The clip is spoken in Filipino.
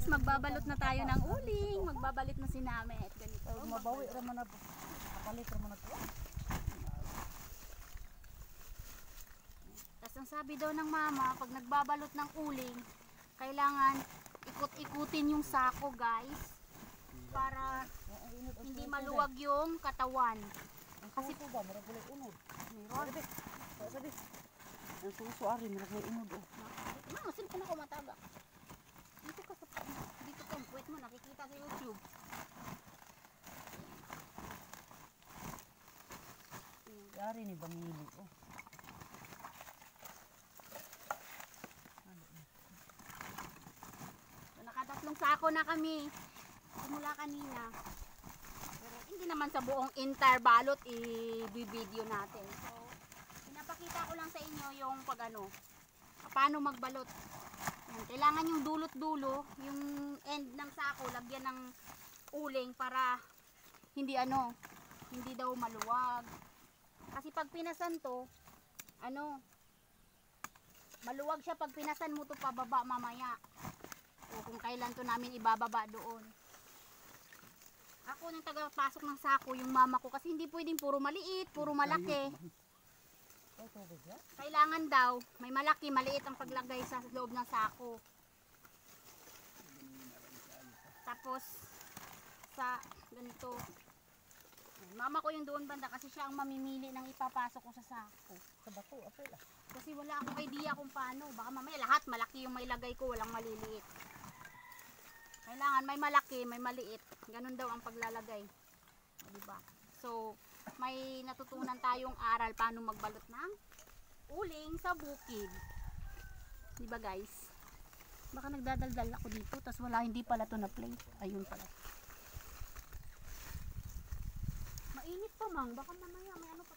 guys, magbabalot na tayo ng uling. Magbabalot na si Namet. Ganito. Mabawi raman na. Kapalit raman na to. Tapos ang sabi daw ng mama, pag nagbabalot ng uling, kailangan ikot-ikutin yung sako guys. Para hindi maluwag yung katawan. Kasi po ba, marag walay unod. Meron. Sabi. Ang susuari, marag walay unod. Masin ko na ko mataga. Dito ka sa puwet mo, nakikita sa YouTube. Yari ni Bangili. Oh. So, nakatatlong sako na kami. Simula kanina. Pero hindi naman sa buong entire balot i-video natin. So, pinapakita ko lang sa inyo yung paano magbalot. Yan, kailangan yung dulot-dulo, yung end ng sako, lagyan ng uling para hindi daw maluwag. Kasi pag pinasan to, maluwag siya pag pinasan mo to pababa mamaya. O kung kailan to namin ibababa doon. Ako nang tagapasok ng sako, yung mama ko, kasi hindi pwedeng puro maliit, puro malaki. Kailangan daw, may malaki, maliit ang paglagay sa loob ng sako. Tapos, sa ganito, mama ko yung doon banda kasi siya ang mamimili ng ipapasok ko sa sako. Sa bato, apel ah. Kasi wala akong idea kung paano. Baka mamaya lahat malaki yung may lagay ko, walang maliliit. Kailangan may malaki, may maliit. Ganun daw ang paglalagay. Diba? So, may natutunan tayong aral paano magbalot ng uling sa bukid. Diba guys? Baka nagdadaldal ako dito, tas hindi pala to na plate. Ayun pala. Mainit pa mang, baka mamaya may pa.